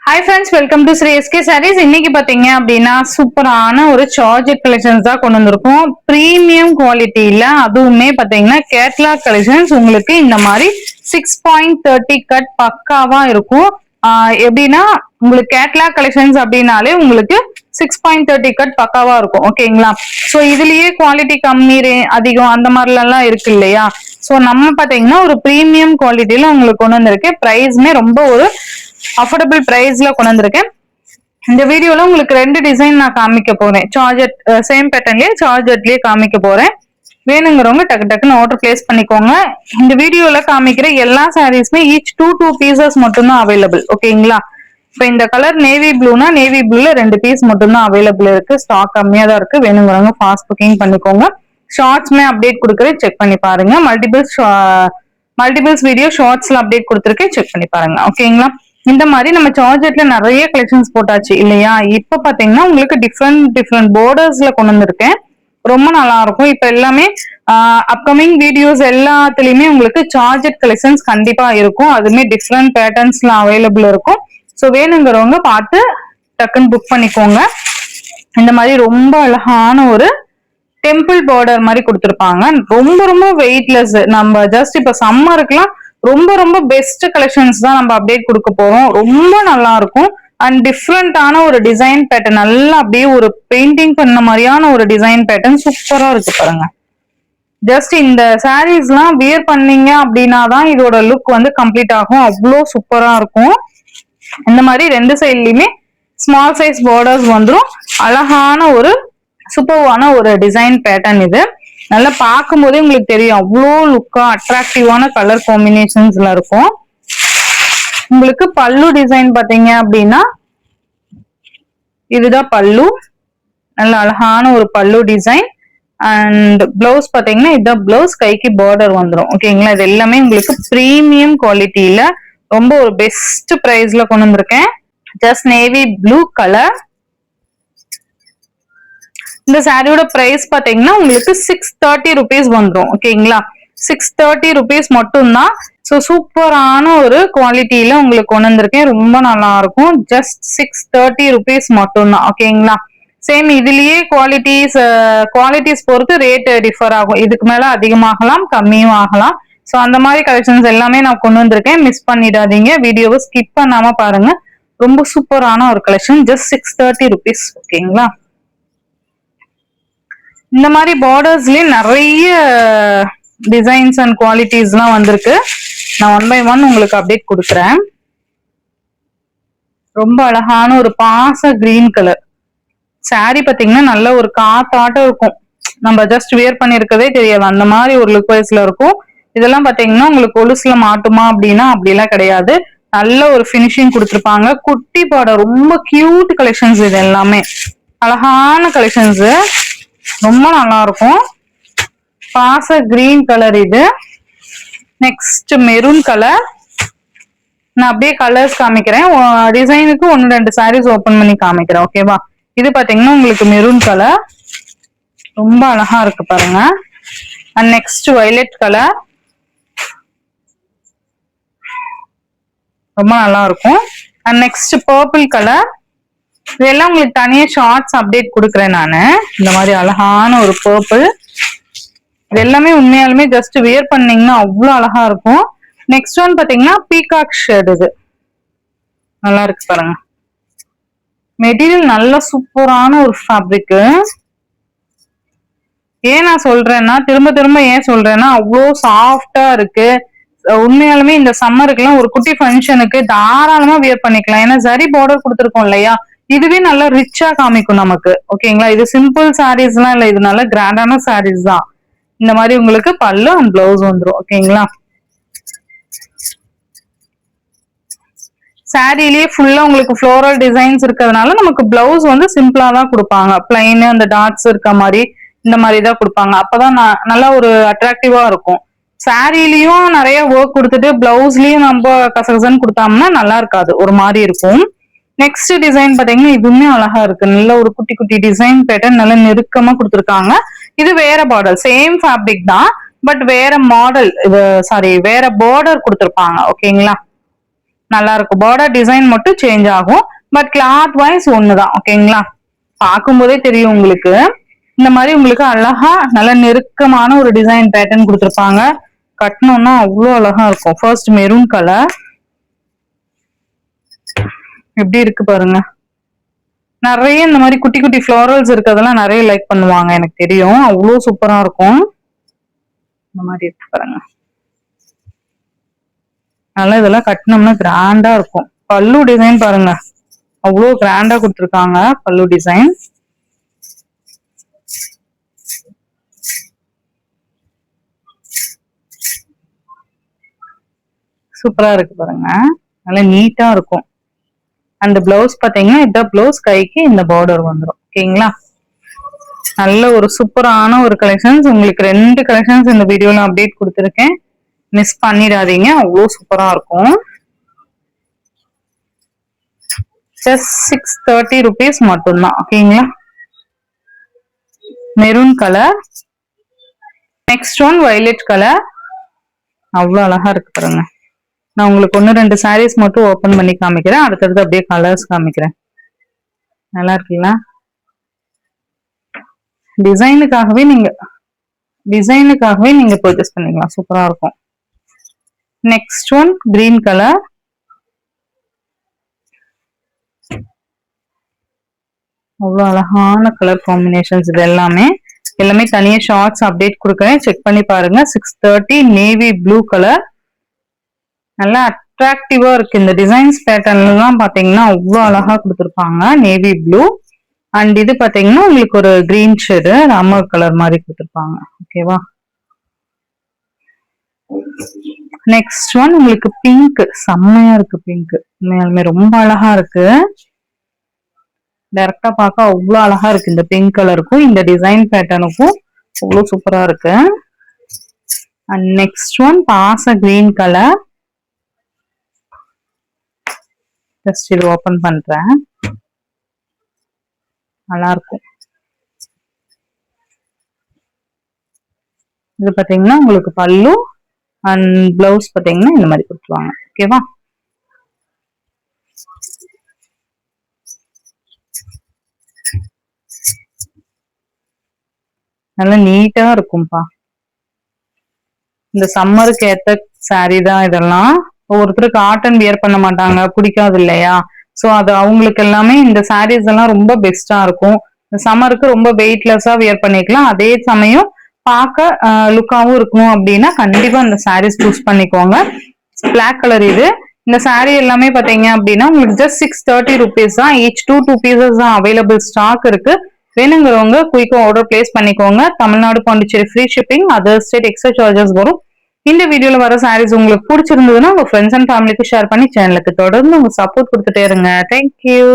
Hi friends, welcome to Sri SK Sarees. இன்னைக்கு பாத்தீங்க அப்படின்னா சூப்பரான ஒரு சார்ஜெட் கலெக்ஷன்ஸ் தான் கொண்டு வந்திருக்கோம். பிரீமியம் குவாலிட்டியில அதுவுமே பாத்தீங்கன்னா கேட்லாக் கலெக்ஷன்ஸ் உங்களுக்கு இந்த மாதிரி 6.30 கட் பக்காவா இருக்கும். எப்படின்னா உங்களுக்கு கேட்லாக் கலெக்ஷன்ஸ் அப்படின்னாலே உங்களுக்கு 6.30 கட் பக்காவா இருக்கும். ஓகேங்களா? சோ இதுலயே குவாலிட்டி கம்மி அதிகம் அந்த மாதிரிலாம் இருக்கு இல்லையா? சோ நம்ம பாத்தீங்கன்னா ஒரு பிரீமியம் குவாலிட்டியில உங்களுக்கு கொண்டு வந்திருக்கேன். பிரைஸ்மே ரொம்ப ஒரு அஃபோர்டபுள் பிரைஸ்ல கொண்டு வந்திருக்கேன். இந்த வீடியோல உங்களுக்கு ரெண்டு டிசைன் நான் காமிக்க போறேன். சார்ஜெட் சேம் பேட்டர்ன்லயே சார்ஜெட்லயே காமிக்க போறேன். வேணுங்கிறவங்க டக்கு டக்குன்னு ஆர்டர் பிளேஸ் பண்ணிக்கோங்க. இந்த வீடியோல காமிக்கிற எல்லா சாரீஸ்மே ஈச் டூ பீசஸ் மட்டும்தான் அவைலபிள். ஓகேங்களா? இப்ப இந்த கலர் நேவி ப்ளூனா நேவி ப்ளூல 2 பீஸ் மட்டும்தான் அவைலபிள் இருக்கு. ஸ்டாக் கம்மியா தான் இருக்கு. வேணுங்கிறவங்க ஃபாஸ்ட் புக்கிங் பண்ணிக்கோங்க. ஷார்ட்ஸ்மே அப்டேட் கொடுக்குறேன், செக் பண்ணி பாருங்க. மல்டிபிள்ஸ் வீடியோ ஷார்ட்ஸ்ல அப்டேட் கொடுத்துருக்கேன், செக் பண்ணி பாருங்க. ஓகேங்களா? இந்த மாதிரி நம்ம சார்ஜெட்ல நிறைய கலெக்ஷன்ஸ் போட்டாச்சு இல்லையா? இப்ப பாத்தீங்கன்னா உங்களுக்கு டிஃப்ரெண்ட் பார்டர்ஸ்ல கொண்டு வந்திருக்கேன். ரொம்ப நல்லா இருக்கும். இப்ப எல்லாமே அப்கமிங் வீடியோஸ் எல்லாத்துலயுமே உங்களுக்கு சார்ஜெட் கலெக்ஷன்ஸ் கண்டிப்பா இருக்கும். அதுமே டிஃப்ரெண்ட் பேட்டர்ன்ஸ்ல அவைலபிள் இருக்கும். ஸோ வேணுங்கிறவங்க பார்த்து டக்குன்னு புக் பண்ணிக்கோங்க. இந்த மாதிரி ரொம்ப அழகான ஒரு டெம்பிள் பார்டர் மாதிரி கொடுத்துருப்பாங்க. ரொம்ப ரொம்ப வெயிட்லெஸ். நம்ம ஜஸ்ட் இப்ப சம்மருக்குலாம் ரொம்ப ரொம்ப பெஸ்ட் கலெக்ஷன்ஸ் தான் நம்ம அப்டேட் கொடுக்க போறோம். ரொம்ப நல்லா இருக்கும். அண்ட் டிஃப்ரெண்டான ஒரு டிசைன் பேட்டர்ன், நல்லா அப்படியே ஒரு பெயிண்டிங் பண்ண மாதிரியான ஒரு டிசைன் பேட்டர்ன் சூப்பரா இருக்கு பாருங்க. ஜஸ்ட் இந்த சாரீஸ் எல்லாம் வியர் பண்ணீங்க அப்படின்னா தான் இதோட லுக் வந்து கம்ப்ளீட் ஆகும். அவ்வளோ சூப்பரா இருக்கும். இந்த மாதிரி ரெண்டு சைட்லயுமே ஸ்மால் சைஸ் பார்டர்ஸ் வந்துடும். அழகான ஒரு சூப்பர்வான ஒரு டிசைன் பேட்டர்ன் இது. நல்லா பார்க்கும் போதே உங்களுக்கு தெரியும் அவ்வளோ லுக்கா அட்ராக்டிவான கலர் காம்பினேஷன்ஸ்ல இருக்கும். உங்களுக்கு பல்லு டிசைன் பாத்தீங்க அப்படின்னா இதுதான் பல்லு. நல்ல அழகான ஒரு பல்லு டிசைன். அண்ட் பிளவுஸ் பாத்தீங்கன்னா இதுதான் பிளவுஸ். கைக்கு பார்டர் வந்துடும். ஓகேங்களா? இது எல்லாமே உங்களுக்கு பிரீமியம் குவாலிட்டியில ரொம்ப ஒரு பெஸ்ட் பிரைஸ்ல கொண்டு வந்திருக்கேன். Just navy blue colour. இந்த சாரியோட பிரைஸ் பாத்தீங்கன்னா உங்களுக்கு 630 rupees வந்துடும். ஓகேங்களா? 630 rupees மட்டும்தான். ஸோ சூப்பரான ஒரு குவாலிட்டியில உங்களுக்கு கொண்டு வந்திருக்கேன். ரொம்ப நல்லா இருக்கும். ஜஸ்ட் 630 rupees மட்டும்தான். ஓகேங்களா? சேம் இதுலயே குவாலிட்டிஸ் பொறுத்து ரேட் டிஃபர் ஆகும். இதுக்கு மேல அதிகமாகலாம், கம்மியும் ஆகலாம். ஸோ அந்த மாதிரி கலெக்ஷன்ஸ் எல்லாமே நான் கொண்டு வந்திருக்கேன். மிஸ் பண்ணிடாதீங்க. வீடியோவை ஸ்கிப் பண்ணாம பாருங்க. ரொம்ப சூப்பரான ஒரு கலெக்ஷன். Just 630 rupees. ஓகேங்களா? இந்த மாதிரி பார்டர்ஸ்லயே நிறைய டிசைன்ஸ் அண்ட் குவாலிட்டிஸ் எல்லாம் வந்திருக்கு. நான் 1 by 1 உங்களுக்கு அப்டேட் கொடுக்குறேன். ரொம்ப அழகான ஒரு பாச கிரீன் கலர் சாரி பாத்தீங்கன்னா நல்ல ஒரு காத்தாட்டம் இருக்கும். நம்ம ஜஸ்ட் வியர் பண்ணிருக்கதே தெரியாது. அந்த மாதிரி ஒரு லுக் வைஸ்ல இருக்கும். இதெல்லாம் பாத்தீங்கன்னா உங்களுக்கு கொலுசுல மாட்டுமா அப்படின்னா அப்படிலாம் கிடையாது. நல்ல ஒரு பினிஷிங் கொடுத்துருப்பாங்க. குட்டி பார்டர், ரொம்ப கியூட் கலெக்ஷன்ஸ். இது எல்லாமே அழகான கலெக்ஷன்ஸ். ரொம்ப நல்லா இருக்கும். பாச கிரீன் கலர் இது. Next maroon colour. நான் அப்படியே கலர்ஸ் காமிக்கிறேன். டிசைனுக்கு 1-2 சாரீஸ் ஓபன் பண்ணி காமிக்கிறேன். ஓகேவா? இது பாத்தீங்கன்னா உங்களுக்கு மெரூன் கலர். ரொம்ப அழகா இருக்கு பாருங்க. And next violet colour. ரொம்ப நல்லா இருக்கும். And next purple colour. இதெல்லாம் உங்களுக்கு தனியா ஷார்ட்ஸ் அப்டேட் கொடுக்குறேன் நானு. இந்த மாதிரி அழகான ஒரு பர்பிள். இது எல்லாமே உண்மையாலுமே ஜஸ்ட் வியர் பண்ணீங்கன்னா அவ்வளவு அழகா இருக்கும். நெக்ஸ்ட் ஒன் பாத்தீங்கன்னா பீகாக் ஷேட். இது நல்லா இருக்கு பாருங்க. மெட்டீரியல் நல்ல சூப்பரான ஒரு ஃபேப்ரிக். ஏன் நான் சொல்றேன்னா திரும்ப திரும்ப ஏன் சொல்றேன்னா அவ்வளோ சாஃப்டா இருக்கு. உண்மையாலுமே இந்த சம்மருக்குலாம் ஒரு குட்டி ஃபங்க்ஷனுக்கு தாராளமா வியர் பண்ணிக்கலாம். ஏன்னா சரி பார்டர் கொடுத்துருக்கோம் இல்லையா? இதுவே நல்லா ரிச்சா காமிக்கும் நமக்கு. ஓகேங்களா? இது சிம்பிள் சாரீஸ் எல்லாம் இல்ல. இது நல்ல கிராண்டான சாரீஸ் தான். இந்த மாதிரி உங்களுக்கு பல்லு அண்ட் பிளவுஸ் வந்துடும். ஓகேங்களா? சாரிலேயே ஃபுல்லா உங்களுக்கு ஃப்ளோரல் டிசைன்ஸ் இருக்கிறதுனால நமக்கு பிளவுஸ் வந்து சிம்பிளா தான் கொடுப்பாங்க. பிளைன் அந்த டாட்ஸ் இருக்க மாதிரி இந்த மாதிரி தான் கொடுப்பாங்க. அப்பதான் நல்லா ஒரு அட்ராக்டிவா இருக்கும். சாரிலையும் நிறைய ஒர்க் கொடுத்துட்டு பிளவுஸ்லயும் நம்ம கசகசன்னு கொடுத்தோம்னா நல்லா இருக்காது, ஒரு மாதிரி இருக்கும். நெக்ஸ்ட் டிசைன் பாத்தீங்கன்னா இதுவுமே அழகா இருக்கு. நல்ல ஒரு குட்டி குட்டி டிசைன் பேட்டர்ன் நல்லா நெருக்கமா கொடுத்துருக்காங்க. இது வேற பார்டர், சேம் ஃபேப்ரிக் தான், பட் வேற மாடல். வேற பார்டர் கொடுத்துருப்பாங்க. ஓகேங்களா? நல்லா இருக்கும். பார்டர் டிசைன் மட்டும் சேஞ்ச் ஆகும். பட் கிளாத் வைஸ் ஒண்ணுதான். ஓகேங்களா? பார்க்கும்போதே தெரியும் உங்களுக்கு. இந்த மாதிரி உங்களுக்கு அழகா நல்ல நெருக்கமான ஒரு டிசைன் பேட்டர்ன் கொடுத்துருப்பாங்க. கட்டணும்னா அவ்வளோ அழகா இருக்கும். ஃபர்ஸ்ட் மெரூன் கலர் எப்படி இருக்கு பாருங்க. நிறைய இந்த மாதிரி குட்டி குட்டி ஃபிளாரல்ஸ் இருக்கிறதெல்லாம் நிறைய லைக் பண்ணுவாங்க, எனக்கு தெரியும். அவ்வளோ சூப்பரா இருக்கும். இந்த மாதிரி இருக்கு பாருங்க. நல்லா இதெல்லாம் கட்டினோம்னா கிராண்டா இருக்கும். பல்லு டிசைன் பாருங்க, அவ்வளோ கிராண்டா கொடுத்துருக்காங்க பல்லு டிசைன். சூப்பரா இருக்கு பாருங்க, நல்லா நீட்டா இருக்கும். அந்த பிளவுஸ் பாத்தீங்கன்னா இந்த பிளவுஸ் கைக்கு இந்த பார்டர் வந்துடும். ஓகேங்களா? நல்ல ஒரு சூப்பரான ஒரு கலெக்ஷன்ஸ். உங்களுக்கு 2 கலெக்ஷன்ஸ் இந்த வீடியோல அப்டேட் கொடுத்துருக்கேன், மிஸ் பண்ணிடாதீங்க. அவ்வளோ சூப்பரா இருக்கும். ஜஸ்ட் 630 rupees மட்டும்தான். ஓகேங்களா? Maroon colour. Next one violet colour. அவ்வளோ அழகா இருக்கு பாருங்க. நான் உங்களுக்கு 1-2 சாரீஸ் மட்டும் ஓபன் பண்ணி காமிக்கிறேன், அடுத்தடுத்து அப்படியே கலர்ஸ் காமிக்கிறேன். நல்லா இருக்குங்களா? டிசைனுக்காகவே நீங்க பர்ச்சேஸ் பண்ணிக்கலாம். சூப்பரா இருக்கும். Next one green colour. அவ்வளோ அழகான கலர் காம்பினேஷன்ஸ். இது எல்லாமே தனியா ஷார்ட்ஸ் அப்டேட் கொடுக்குறேன், செக் பண்ணி பாருங்க. 630 நேவி ப்ளூ கலர். நல்லா அட்ராக்டிவா இருக்கு. இந்த டிசைன்ஸ் பேட்டர்ன்ல எல்லாம் பாத்தீங்கன்னா அவ்வளோ அழகா கொடுத்துருப்பாங்க. நேவி ப்ளூ அண்ட் இது பாத்தீங்கன்னா உங்களுக்கு ஒரு கிரீன் ஷேடு ராமர் கலர் மாதிரி கொடுத்துருப்பாங்க. ஓகேவா? நெக்ஸ்ட் ஒன் உங்களுக்கு பிங்க். செம்மையா இருக்கு பிங்க், உண்மையாலுமே ரொம்ப அழகா இருக்கு. டைரக்டா பார்க்க அவ்வளோ அழகா இருக்கு. இந்த பிங்க் கலருக்கும் இந்த டிசைன் பேட்டர்னுக்கும் அவ்வளோ சூப்பரா இருக்கு. அண்ட் நெக்ஸ்ட் ஒன் பாச கிரீன் கலர். ஜஸ்ட் இது ஓபன் பண்றேன், நல்லா இருக்கும். இது பாத்தீங்கன்னா உங்களுக்கு பல்லு அண்ட் பிளவுஸ் பாத்தீங்கன்னா இந்த மாதிரி கொடுத்துருவாங்க. ஓகேவா? நல்லா நீட்டா இருக்கும்பா. இந்த சம்மருக்கு ஏத்த சாரீ தான் இதெல்லாம். ஒவ்வொருத்தர் காட்டன் வியர் பண்ண மாட்டாங்க, பிடிக்காது இல்லையா? சோ அது அவங்களுக்கு எல்லாமே இந்த சாரீஸ் எல்லாம் ரொம்ப பெஸ்டா இருக்கும். சம்மருக்கு ரொம்ப வெயிட்லெஸ்ஸா வியர் பண்ணிக்கலாம், அதே சமயம் பார்க்க லுக்காவும் இருக்கணும் அப்படின்னா கண்டிப்பா இந்த சாரீஸ் சூஸ் பண்ணிக்கோங்க. பிளாக் கலர் இது. இந்த சாரீ எல்லாமே பாத்தீங்க அப்படின்னா உங்களுக்கு ஜஸ்ட் 630 rupees தான். ஈச் 2 பீசஸ் தான் அவைலபிள் ஸ்டாக் இருக்கு. வேணுங்கிறவங்க குயிக்கா ஆர்டர் பிளேஸ் பண்ணிக்கோங்க. Tamil Nadu, Pondicherry free shipping, other state extra charges வரும். இந்த வீடியோல வர சாரீஸ் உங்களுக்கு பிடிச்சிருந்ததுன்னா உங்க ஃப்ரெண்ட்ஸ் அண்ட் ஃபேமிலிக்கு ஷேர் பண்ணி சேனலுக்கு தொடர்ந்து உங்க சப்போர்ட் கொடுத்துட்டே இருங்க. தேங்க்யூ.